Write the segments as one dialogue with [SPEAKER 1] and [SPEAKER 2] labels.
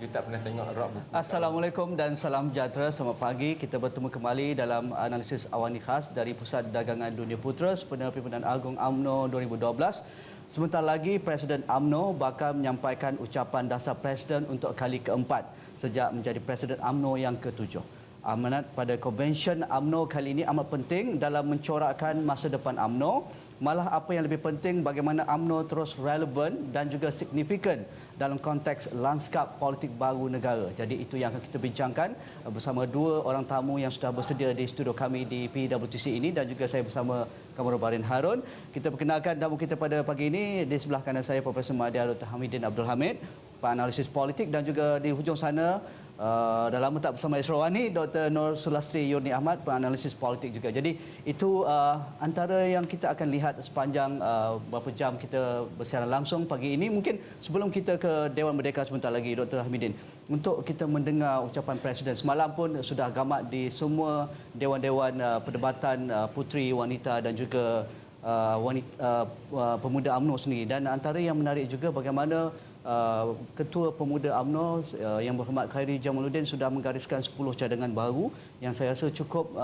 [SPEAKER 1] You tak pernah tengok rak buku.
[SPEAKER 2] Assalamualaikum dan salam sejahtera. Selamat pagi. Kita bertemu kembali dalam analisis awani khas dari Pusat Dagangan Dunia Putra Sempena Pimpinan Agung UMNO 2012. Sebentar lagi Presiden UMNO bakal menyampaikan ucapan dasar Presiden untuk kali keempat sejak menjadi Presiden UMNO yang ke-7. Amanat pada konvensyen UMNO kali ini amat penting dalam mencorakkan masa depan UMNO. Malah apa yang lebih penting, bagaimana UMNO terus relevan dan juga signifikan dalam konteks lanskap politik baru negara. Jadi itu yang akan kita bincangkan bersama dua orang tamu yang sudah bersedia di studio kami di PWTC ini, dan juga saya bersama Kamaruddin Harun. Kita perkenalkan tamu kita pada pagi ini. Di sebelah kanan saya Profesor Madya Dr. Hamidin Abdul Hamid, penganalisis politik, dan juga di hujung sana dah lama tak bersama Israwani, Dr. Nur Sulastri Yurni Ahmad, penganalisis politik juga. Jadi itu antara yang kita akan lihat sepanjang beberapa jam kita bersiaran langsung pagi ini. Mungkin sebelum kita ke Dewan Merdeka sebentar lagi, Dr. Hamidin, untuk kita mendengar ucapan Presiden. Semalam pun sudah gamat di semua dewan-dewan perdebatan puteri, wanita dan juga pemuda UMNO sendiri. Dan antara yang menarik juga bagaimana Ketua Pemuda UMNO yang berhormat Khairi Jamaluddin sudah menggariskan 10 cadangan baru yang saya rasa cukup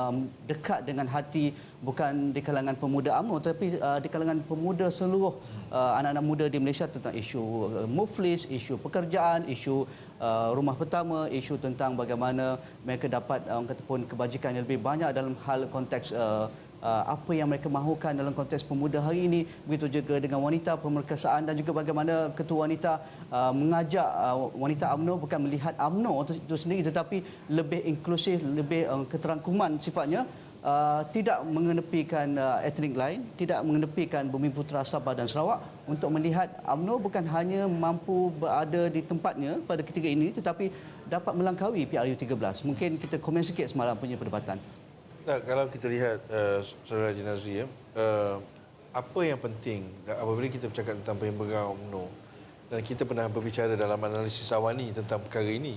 [SPEAKER 2] dekat dengan hati, bukan di kalangan pemuda UMNO tapi di kalangan pemuda seluruh anak-anak muda di Malaysia, tentang isu muflis, isu pekerjaan, isu rumah pertama, isu tentang bagaimana mereka dapat orang kata pun kebajikan yang lebih banyak dalam hal konteks apa yang mereka mahukan dalam konteks pemuda hari ini. Begitu juga dengan wanita, pemerkasaan, dan juga bagaimana Ketua Wanita mengajak wanita UMNO bukan melihat UMNO itu sendiri tetapi lebih inklusif, lebih keterangkuman sifatnya, tidak mengenepikan etnik lain, tidak mengenepikan Bumi Putra Sabah dan Sarawak, untuk melihat UMNO bukan hanya mampu berada di tempatnya pada ketika ini tetapi dapat melangkaui PRU 13. Mungkin kita komen sikit semalam punya perdebatan.
[SPEAKER 3] Nah, kalau kita lihat Saudara Haji Nazri, apa yang penting apabila kita bercakap tentang perhimpunan UMNO, dan kita pernah berbicara dalam analisis awani tentang perkara ini,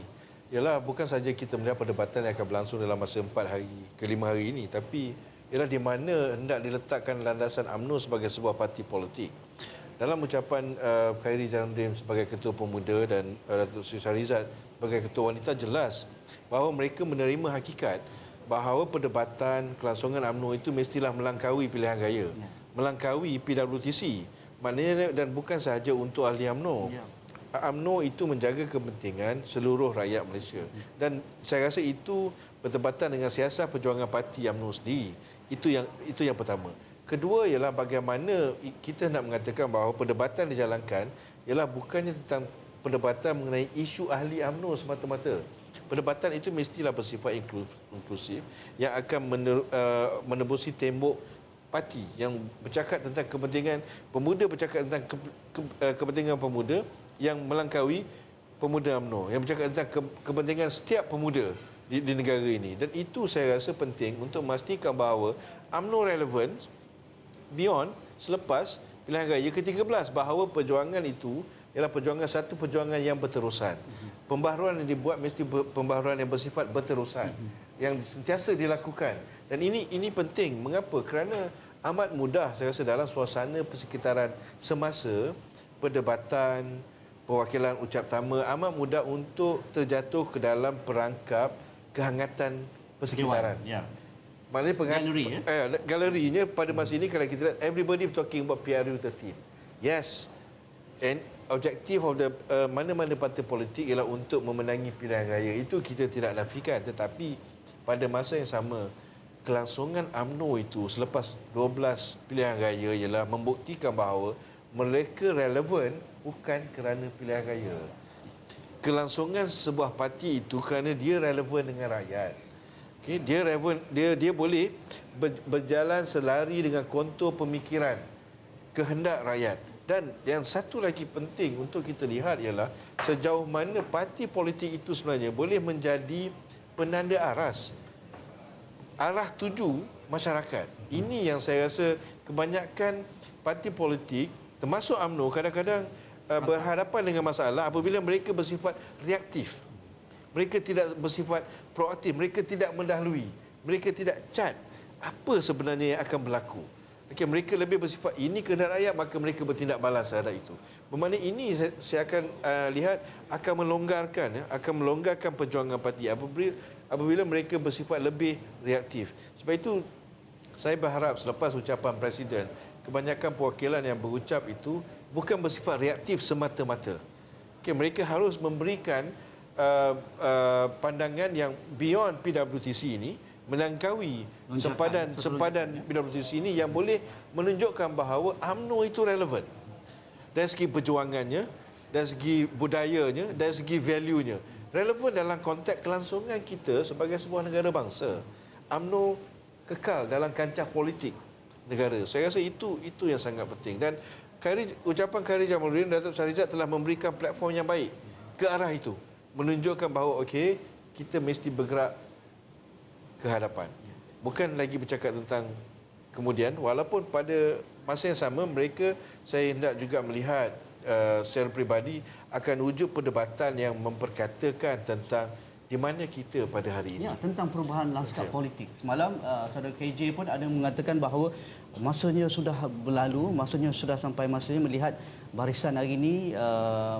[SPEAKER 3] ialah bukan saja kita melihat perdebatan yang akan berlangsung dalam masa 4 hari ke 5 hari ini, tapi ialah di mana hendak diletakkan landasan UMNO sebagai sebuah parti politik. Dalam ucapan Khairi Jamaluddin sebagai Ketua Pemuda dan Datuk Seri Shahrizad sebagai Ketua Wanita, jelas bahawa mereka menerima hakikat bahawa perdebatan kelangsungan UMNO itu mestilah melangkaui pilihan raya, melangkaui PWTC. Maknanya, dan bukan sahaja untuk ahli UMNO. UMNO itu menjaga kepentingan seluruh rakyat Malaysia. Dan saya rasa itu bertepatan dengan siasat perjuangan parti UMNO sendiri. Itu yang pertama. Kedua ialah bagaimana kita nak mengatakan bahawa perdebatan dijalankan ialah bukannya tentang perdebatan mengenai isu ahli UMNO semata-mata. Perdebatan itu mestilah bersifat inklusif yang akan menebusi tembok parti yang bercakap tentang kepentingan pemuda, bercakap tentang kepentingan pemuda yang melangkaui pemuda UMNO, yang bercakap tentang kepentingan setiap pemuda di negara ini. Dan itu saya rasa penting untuk memastikan bahawa UMNO relevan beyond selepas pilihan raya ke-13, bahawa perjuangan itu ialah satu perjuangan yang berterusan. Pembaharuan yang dibuat mesti pembaharuan yang bersifat berterusan, yang sentiasa dilakukan. Dan ini penting. Mengapa? Kerana amat mudah saya rasa dalam suasana persekitaran semasa perdebatan, perwakilan ucap tama, amat mudah untuk terjatuh ke dalam perangkap kehangatan persekitaran. Maknanya galerinya pada masa ini, kalau kita lihat, everybody talking about PRU 13. Yes. And objektif of the mana-mana parti politik ialah untuk memenangi pilihan raya. Itu kita tidak nafikan. Tetapi pada masa yang sama, kelangsungan UMNO itu selepas 12 pilihan raya ialah membuktikan bahawa mereka relevan bukan kerana pilihan raya. Kelangsungan sebuah parti itu kerana dia relevan dengan rakyat. Okay? Dia relevan, dia boleh berjalan selari dengan kontur pemikiran kehendak rakyat. Dan yang satu lagi penting untuk kita lihat ialah sejauh mana parti politik itu sebenarnya boleh menjadi penanda arah tuju masyarakat. Ini yang saya rasa kebanyakan parti politik, termasuk UMNO, kadang-kadang berhadapan dengan masalah apabila mereka bersifat reaktif. Mereka tidak bersifat proaktif, mereka tidak mendahului, mereka tidak cat apa sebenarnya yang akan berlaku. Okey, mereka lebih bersifat ini kehendak rakyat, maka mereka bertindak balas terhadap itu. Bermakna ini saya akan lihat akan melonggarkan perjuangan parti apabila mereka bersifat lebih reaktif. Sebab itu saya berharap selepas ucapan Presiden, kebanyakan perwakilan yang berucap itu bukan bersifat reaktif semata-mata. Okay, mereka harus memberikan pandangan yang beyond PWTC ini, melangkaui sempadan PWTC ini yang boleh menunjukkan bahawa UMNO itu relevan dari segi perjuangannya, dari segi budayanya, dari segi value-nya. Relevan dalam konteks kelangsungan kita sebagai sebuah negara bangsa. UMNO kekal dalam kancah politik negara. Saya rasa itu yang sangat penting. Dan ucapan Khairi Jamaluddin, Datuk Syarizat telah memberikan platform yang baik ke arah itu. Menunjukkan bahawa okey, kita mesti bergerak ke hadapan. Bukan lagi bercakap tentang kemudian, walaupun pada masa yang sama mereka, saya hendak juga melihat secara peribadi akan wujud perdebatan yang memperkatakan tentang di mana kita pada hari ini.
[SPEAKER 2] Ya, tentang perubahan lanskap politik. Semalam saudara KJ pun ada mengatakan bahawa masanya sudah berlalu, masanya sudah sampai masanya melihat barisan hari ini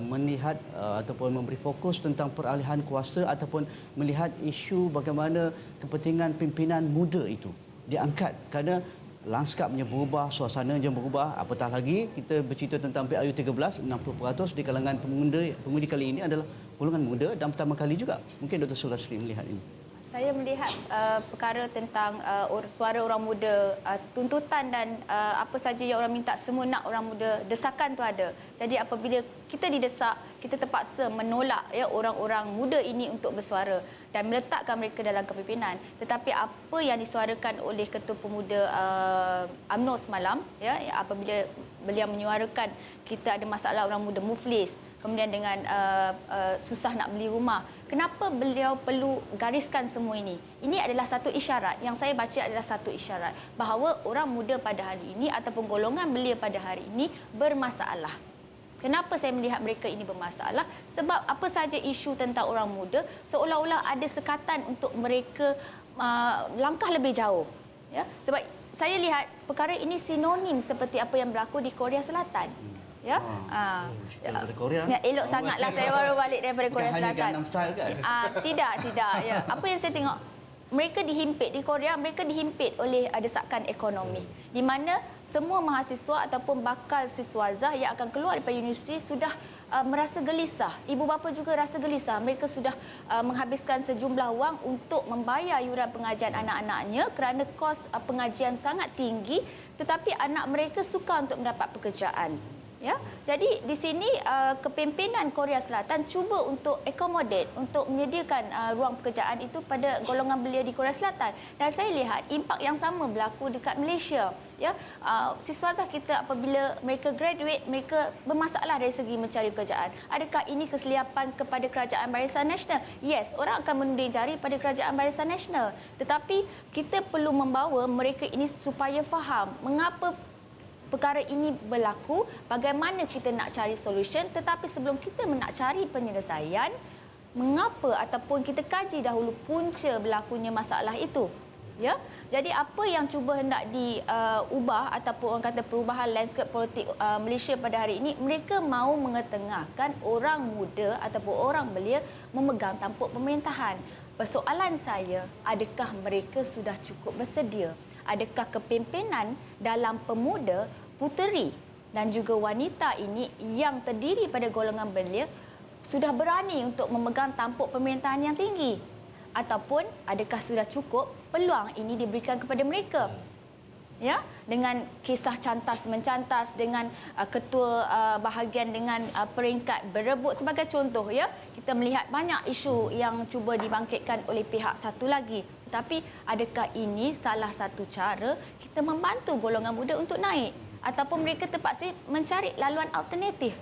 [SPEAKER 2] melihat ataupun memberi fokus tentang peralihan kuasa ataupun melihat isu bagaimana kepentingan pimpinan muda itu diangkat kerana lanskapnya berubah, suasananya berubah. Apatah lagi kita bercerita tentang PRU 13, 60% di kalangan pengundi kali ini adalah golongan muda dan pertama kali juga. Mungkin Dr. Sulasri melihat ini.
[SPEAKER 1] Saya melihat perkara tentang suara orang muda, tuntutan dan apa saja yang orang minta, semua nak orang muda, desakan tu ada. Jadi apabila kita didesak, kita terpaksa menolak ya orang-orang muda ini untuk bersuara dan meletakkan mereka dalam kepimpinan. Tetapi apa yang disuarakan oleh Ketua Pemuda UMNO semalam, ya apabila beliau menyuarakan kita ada masalah orang muda muflis, kemudian dengan susah nak beli rumah. Kenapa beliau perlu gariskan semua ini? Ini adalah satu isyarat, yang saya baca adalah satu isyarat bahawa orang muda pada hari ini ataupun golongan belia pada hari ini bermasalah. Kenapa saya melihat mereka ini bermasalah? Sebab apa saja isu tentang orang muda seolah-olah ada sekatan untuk mereka langkah lebih jauh. Ya? Sebab saya lihat perkara ini sinonim seperti apa yang berlaku di Korea Selatan. Ya,
[SPEAKER 2] daripada Korea.
[SPEAKER 1] Ya, elok sangatlah saya baru balik daripada Korea
[SPEAKER 2] Bukan
[SPEAKER 1] Selatan.
[SPEAKER 2] hanya Gangnam Style kan?
[SPEAKER 1] Tidak. Ya, apa yang saya tengok, mereka dihimpit di Korea, mereka dihimpit oleh desakan ekonomi, di mana semua mahasiswa ataupun bakal siswazah yang akan keluar daripada universiti sudah merasa gelisah. Ibu bapa juga rasa gelisah. Mereka sudah menghabiskan sejumlah wang untuk membayar yuran pengajian anak-anaknya kerana kos pengajian sangat tinggi, tetapi anak mereka suka untuk mendapat pekerjaan. Ya, jadi di sini kepimpinan Korea Selatan cuba untuk accommodate, untuk menyediakan ruang pekerjaan itu pada golongan belia di Korea Selatan. Dan saya lihat impak yang sama berlaku dekat Malaysia. Ya, siswazah kita apabila mereka graduate, mereka bermasalah dari segi mencari pekerjaan. Adakah ini keseliapan kepada Kerajaan Barisan Nasional? Yes, orang akan menuding jari pada Kerajaan Barisan Nasional. Tetapi kita perlu membawa mereka ini supaya faham mengapa perkara ini berlaku, bagaimana kita nak cari solution, tetapi sebelum kita nak cari penyelesaian, mengapa ataupun kita kaji dahulu punca berlakunya masalah itu. Ya, jadi apa yang cuba hendak diubah ataupun orang kata perubahan landscape politik Malaysia pada hari ini, mereka mahu mengetengahkan orang muda ataupun orang belia memegang tampuk pemerintahan. Persoalan saya, adakah mereka sudah cukup bersedia? Adakah kepimpinan dalam pemuda, puteri dan juga wanita ini yang terdiri pada golongan belia sudah berani untuk memegang tampuk pemerintahan yang tinggi? Ataupun adakah sudah cukup peluang ini diberikan kepada mereka? Ya, dengan kisah cantas mencantas, dengan ketua bahagian dengan peringkat berebut sebagai contoh, ya. Kita melihat banyak isu yang cuba dibangkitkan oleh pihak satu lagi. Tetapi adakah ini salah satu cara kita membantu golongan muda untuk naik ataupun mereka terpaksa mencari laluan alternatif?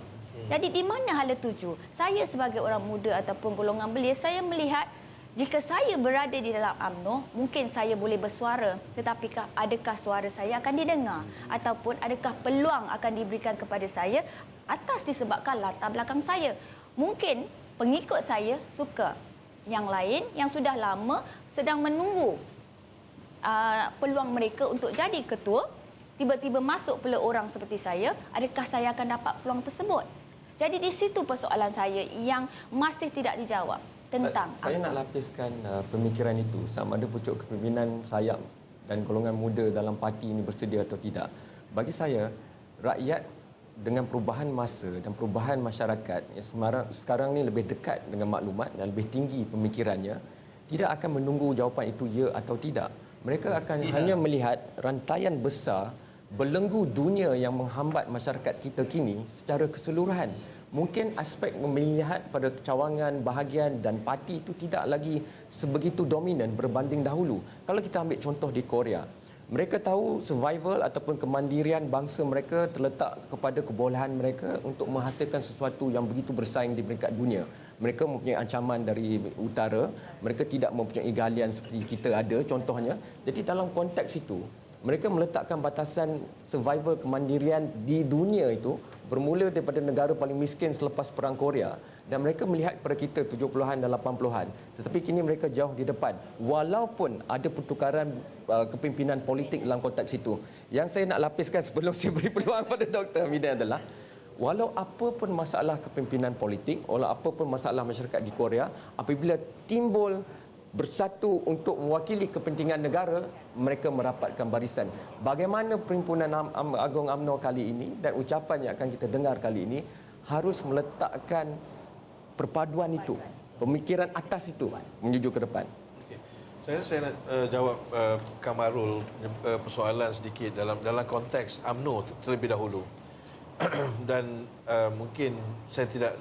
[SPEAKER 1] Jadi di mana hala tuju? Saya sebagai orang muda ataupun golongan belia, saya melihat jika saya berada di dalam UMNO, mungkin saya boleh bersuara, tetapi adakah suara saya akan didengar? Ataupun adakah peluang akan diberikan kepada saya atas disebabkan latar belakang saya? Mungkin pengikut saya suka. Yang lain yang sudah lama sedang menunggu peluang mereka untuk jadi ketua, tiba-tiba masuk pula orang seperti saya, adakah saya akan dapat peluang tersebut? Jadi di situ persoalan saya yang masih tidak dijawab tentang
[SPEAKER 4] Saya nak lapiskan pemikiran itu, sama ada pucuk kepimpinan sayap dan golongan muda dalam parti ini bersedia atau tidak. Bagi saya, rakyat dengan perubahan masa dan perubahan masyarakat yang sekarang ni lebih dekat dengan maklumat dan lebih tinggi pemikirannya, tidak akan menunggu jawapan itu ya atau tidak. Mereka akan hanya melihat rantaian besar belenggu dunia yang menghambat masyarakat kita kini secara keseluruhan. Mungkin aspek melihat pada cawangan, bahagian dan parti itu tidak lagi sebegitu dominan berbanding dahulu. Kalau kita ambil contoh di Korea, mereka tahu survival ataupun kemandirian bangsa mereka terletak kepada kebolehan mereka untuk menghasilkan sesuatu yang begitu bersaing di peringkat dunia. Mereka mempunyai ancaman dari utara, mereka tidak mempunyai galian seperti kita ada contohnya. Jadi dalam konteks itu, mereka meletakkan batasan survival kemandirian di dunia itu bermula daripada negara paling miskin selepas Perang Korea, dan mereka melihat pada kita 70-an dan 80-an. Tetapi kini mereka jauh di depan. Walaupun ada pertukaran kepimpinan politik dalam konteks itu. Yang saya nak lapiskan sebelum saya beri peluang pada Dr. Hamidan adalah, walau apa pun masalah kepimpinan politik, walau apa pun masalah masyarakat di Korea, apabila timbul bersatu untuk mewakili kepentingan negara, mereka merapatkan barisan. Bagaimana Perhimpunan Agung UMNO kali ini dan ucapan yang akan kita dengar kali ini harus meletakkan perpaduan itu, pemikiran atas itu menuju ke depan.
[SPEAKER 3] Saya nak jawab Kamarul persoalan sedikit dalam konteks UMNO terlebih dahulu. Dan mungkin saya tidak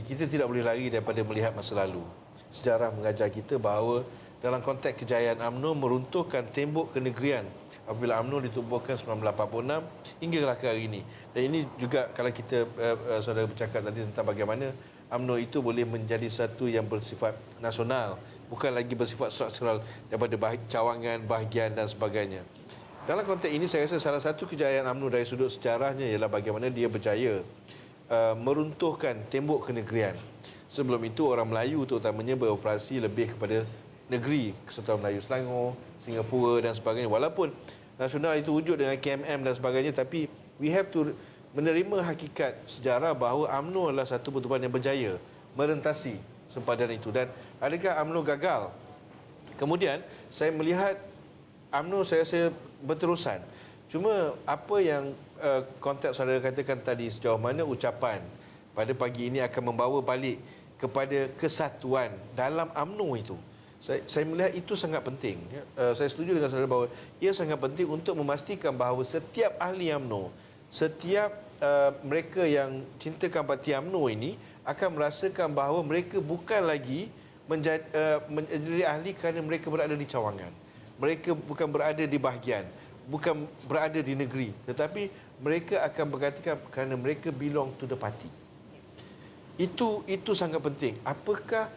[SPEAKER 3] kita tidak boleh lari daripada melihat masa lalu. Sejarah mengajar kita bahawa dalam konteks kejayaan UMNO meruntuhkan tembok kenegerian apabila UMNO ditubuhkan 1946 hinggalah ke hari ini. Dan ini juga kalau kita saudara bercakap tadi tentang bagaimana UMNO itu boleh menjadi satu yang bersifat nasional, bukan lagi bersifat struktural daripada cawangan, bahagian dan sebagainya. Dalam konteks ini saya rasa salah satu kejayaan UMNO dari sudut sejarahnya ialah bagaimana dia berjaya meruntuhkan tembok kenegerian. Sebelum itu orang Melayu terutamanya beroperasi lebih kepada negeri, Kesatuan Melayu Selangor, Singapura dan sebagainya. Walaupun nasional itu wujud dengan KMM dan sebagainya, tapi we have to menerima hakikat sejarah bahawa UMNO adalah satu pertubuhan yang berjaya merentasi sempadan itu. Dan adakah UMNO gagal? Kemudian saya melihat UMNO saya rasa berterusan. Cuma apa yang konteks saudara katakan tadi, sejauh mana ucapan pada pagi ini akan membawa balik kepada kesatuan dalam UMNO itu. Saya melihat itu sangat penting. Saya setuju dengan saudara bahawa ia sangat penting untuk memastikan bahawa setiap ahli UMNO, setiap mereka yang cintakan parti UMNO ini akan merasakan bahawa mereka bukan lagi menjadi ahli kerana mereka berada di cawangan. Mereka bukan berada di bahagian, bukan berada di negeri, tetapi mereka akan berkatakan kerana mereka belong to the party. Itu sangat penting. Apakah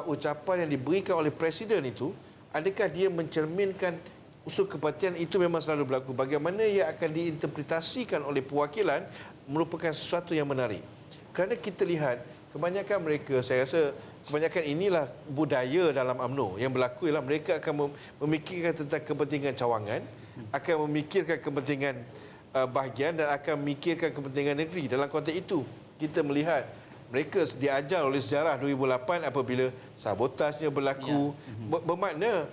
[SPEAKER 3] ucapan yang diberikan oleh Presiden itu, adakah dia mencerminkan unsur kepartian? Itu memang selalu berlaku. Bagaimana ia akan diinterpretasikan oleh perwakilan merupakan sesuatu yang menarik. Kerana kita lihat kebanyakan mereka, saya rasa kebanyakan inilah budaya dalam UMNO yang berlaku, ialah mereka akan memikirkan tentang kepentingan cawangan, akan memikirkan kepentingan bahagian dan akan memikirkan kepentingan negeri. Dalam konteks itu kita melihat mereka diajar oleh sejarah 2008 apabila sabotasnya berlaku. Bermakna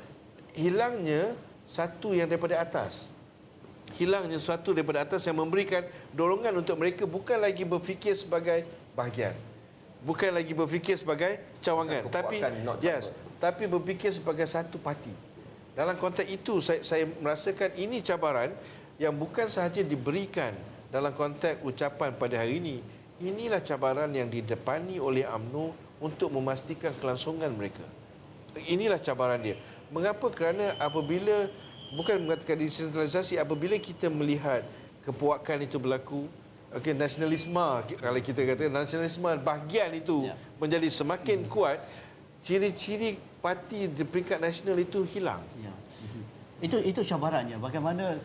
[SPEAKER 3] hilangnya satu yang daripada atas. Hilangnya sesuatu daripada atas yang memberikan dorongan untuk mereka bukan lagi berfikir sebagai bahagian. Bukan lagi berfikir sebagai cawangan. Tapi berfikir sebagai satu parti. Dalam konteks itu saya merasakan ini cabaran yang bukan sahaja diberikan dalam konteks ucapan pada hari ini. Inilah cabaran yang didepani oleh UMNO untuk memastikan kelangsungan mereka. Inilah cabaran dia. Mengapa? Kerana apabila, bukan mengatakan desentralisasi, apabila kita melihat kepuakan itu berlaku, nasionalisme, kalau kita kata nasionalisme bahagian itu menjadi semakin kuat, ciri-ciri parti di peringkat nasional itu hilang.
[SPEAKER 2] Itu cabarannya. Bagaimana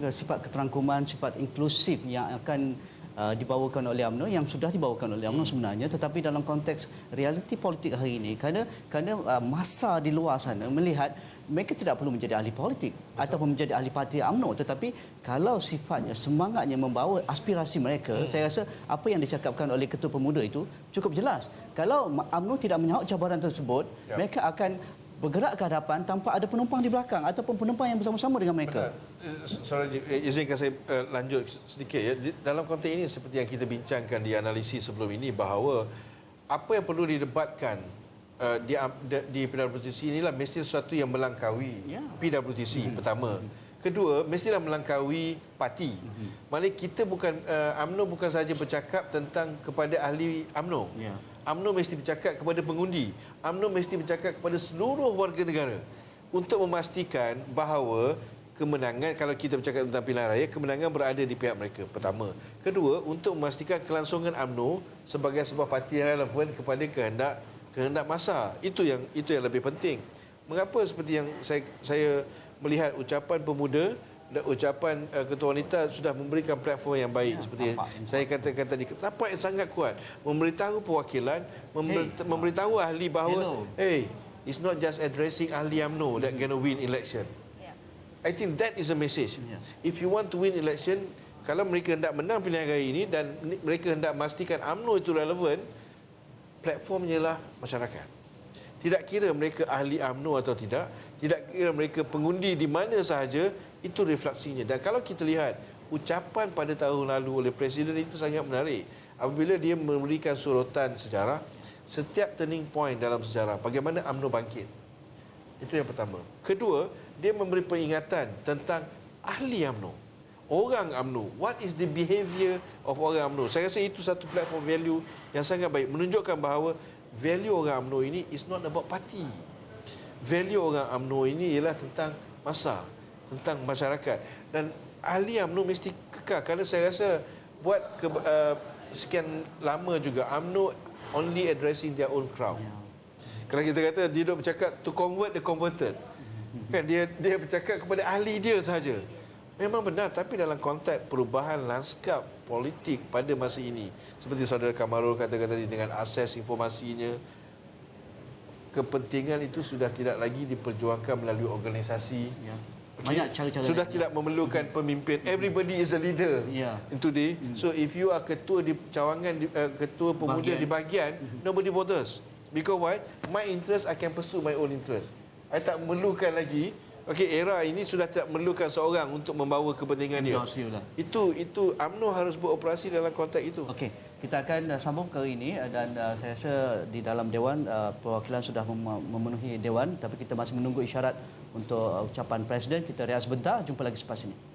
[SPEAKER 2] sifat keterangkuman, sifat inklusif yang akan dibawakan oleh UMNO, yang sudah dibawakan oleh UMNO sebenarnya, tetapi dalam konteks realiti politik hari ini, kerana masa di luar sana melihat mereka tidak perlu menjadi ahli politik ataupun menjadi ahli parti UMNO, tetapi kalau sifatnya, semangatnya membawa aspirasi mereka, saya rasa apa yang dicakapkan oleh Ketua Pemuda itu cukup jelas. Kalau UMNO tidak menyahut cabaran tersebut, mereka akan bergerak ke hadapan tanpa ada penumpang di belakang ataupun penumpang yang bersama-sama dengan mereka.
[SPEAKER 3] Sorry, izinkan saya lanjut sedikit ya. Dalam konteks ini seperti yang kita bincangkan di analisis sebelum ini, bahawa apa yang perlu didebatkan di PWTC inilah mesti sesuatu yang melangkaui PWTC pertama. Kedua, mestilah melangkaui parti. Maknanya kita bukan UMNO bukan sahaja bercakap tentang kepada ahli UMNO. UMNO mesti bercakap kepada pengundi. UMNO mesti bercakap kepada seluruh warga negara untuk memastikan bahawa kemenangan, kalau kita bercakap tentang pilihan raya, kemenangan berada di pihak mereka. Pertama. Kedua, untuk memastikan kelangsungan UMNO sebagai sebuah parti yang relevan kepada kehendak masa. Itu yang lebih penting. Mengapa seperti yang saya melihat ucapan pemuda dan ucapan ketua wanita sudah memberikan platform yang baik, seperti saya katakan tadi, tapak yang sangat kuat memberitahu perwakilan, memberitahu ahli bahawa it's not just addressing ahli UMNO that going to win election. I think that is a message. If you want to win election, kalau mereka hendak menang pilihan raya ini dan mereka hendak memastikan UMNO itu relevan, platformnya lah masyarakat. Tidak kira mereka ahli UMNO atau tidak kira mereka pengundi di mana sahaja, itu refleksinya. Dan kalau kita lihat ucapan pada tahun lalu oleh Presiden itu sangat menarik. Apabila dia memberikan sorotan sejarah, setiap turning point dalam sejarah, bagaimana UMNO bangkit. Itu yang pertama. Kedua, dia memberi peringatan tentang ahli UMNO. Orang UMNO. What is the behavior of orang UMNO? Saya rasa itu satu platform value yang sangat baik. Menunjukkan bahawa value orang UMNO ini is not about parti. Value orang UMNO ini ialah tentang masa, tentang masyarakat. Dan ahli UMNO mesti kekal. Kerana saya rasa buat sekian lama juga UMNO only addressing their own crowd. Kalau kita kata dia duk bercakap to convert the converted. Kan dia bercakap kepada ahli dia sahaja. Memang benar, tapi dalam konteks perubahan lanskap politik pada masa ini, seperti saudara Kamarul katakan tadi, dengan akses informasinya, kepentingan itu sudah tidak lagi diperjuangkan melalui organisasi.
[SPEAKER 2] Banyak cara-cara
[SPEAKER 3] sudah tidak memerlukan pemimpin. Everybody is a leader today. So if you are ketua di cawangan, ketua pemuda di bahagian, nobody bothers. Because why? My interest, I can pursue my own interest. I tak memerlukan lagi. Era ini sudah tidak memerlukan seorang untuk membawa kepentingan dia. Itu UMNO harus beroperasi dalam konteks itu.
[SPEAKER 2] Okey, kita akan sambung kali ini dan saya rasa di dalam Dewan perwakilan sudah memenuhi Dewan, tapi kita masih menunggu isyarat untuk ucapan Presiden. Kita rehat sebentar, jumpa lagi selepas ini.